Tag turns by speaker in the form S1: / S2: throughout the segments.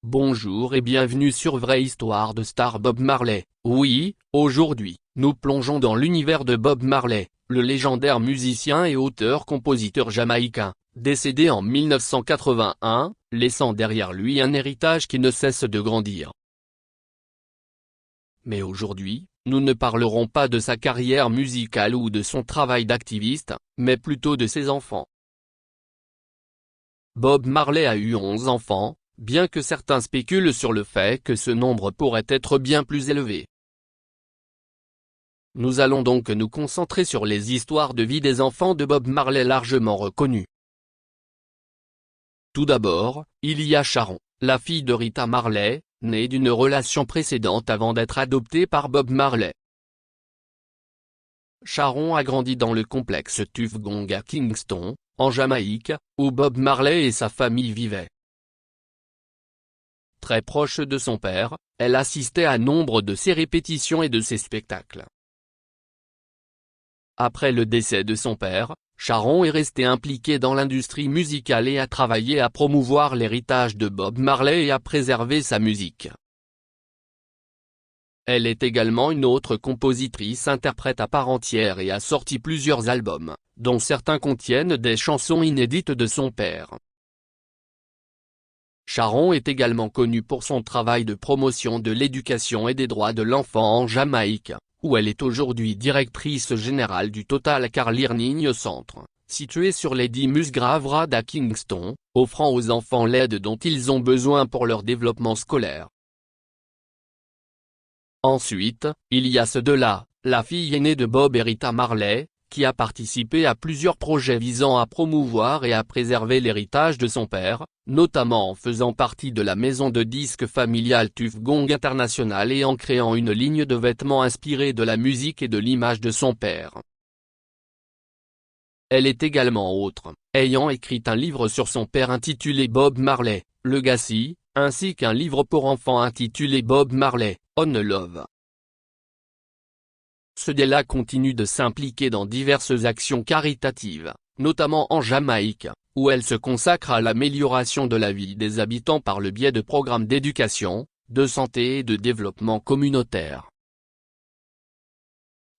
S1: Bonjour et bienvenue sur Vraie Histoire de Star Bob Marley. Oui, aujourd'hui, nous plongeons dans l'univers de Bob Marley, le légendaire musicien et auteur-compositeur jamaïcain, décédé en 1981, laissant derrière lui un héritage qui ne cesse de grandir. Mais aujourd'hui, nous ne parlerons pas de sa carrière musicale ou de son travail d'activiste, mais plutôt de ses enfants. Bob Marley a eu 11 enfants, bien que certains spéculent sur le fait que ce nombre pourrait être bien plus élevé. Nous allons donc nous concentrer sur les histoires de vie des enfants de Bob Marley largement reconnus. Tout d'abord, il y a Sharon, la fille de Rita Marley, née d'une relation précédente avant d'être adoptée par Bob Marley. Sharon a grandi dans le complexe Tuff Gong à Kingston, en Jamaïque, où Bob Marley et sa famille vivaient. Très proche de son père, elle assistait à nombre de ses répétitions et de ses spectacles. Après le décès de son père, Sharon est restée impliquée dans l'industrie musicale et a travaillé à promouvoir l'héritage de Bob Marley et à préserver sa musique. Elle est également une autre compositrice-interprète à part entière et a sorti plusieurs albums, dont certains contiennent des chansons inédites de son père. Sharon est également connue pour son travail de promotion de l'éducation et des droits de l'enfant en Jamaïque, où elle est aujourd'hui directrice générale du Total Care Learning Centre, situé sur Lady Musgrave Road à Kingston, offrant aux enfants l'aide dont ils ont besoin pour leur développement scolaire. Ensuite, il y a ce deux-là, la fille aînée de Bob et Rita Marley, qui a participé à plusieurs projets visant à promouvoir et à préserver l'héritage de son père, notamment en faisant partie de la maison de disques familiale Tuff Gong International et en créant une ligne de vêtements inspirée de la musique et de l'image de son père. Elle est également autre, ayant écrit un livre sur son père intitulé Bob Marley, Legacy, ainsi qu'un livre pour enfants intitulé Bob Marley, On Love. Ce délai continue de s'impliquer dans diverses actions caritatives, notamment en Jamaïque, où elle se consacre à l'amélioration de la vie des habitants par le biais de programmes d'éducation, de santé et de développement communautaire.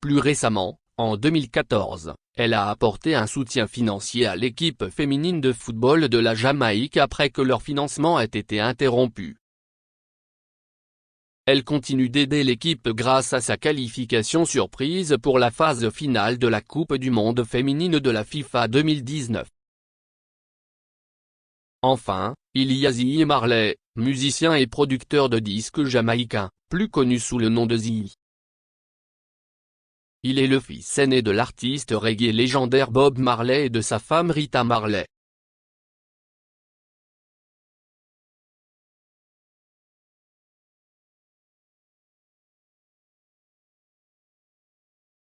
S1: Plus récemment, en 2014, elle a apporté un soutien financier à l'équipe féminine de football de la Jamaïque après que leur financement ait été interrompu. Elle continue d'aider l'équipe grâce à sa qualification surprise pour la phase finale de la Coupe du monde féminine de la FIFA 2019. Enfin, il y a Ziggy Marley, musicien et producteur de disques jamaïcain, plus connu sous le nom de Ziggy. Il est le fils aîné de l'artiste reggae légendaire Bob Marley et de sa femme Rita Marley.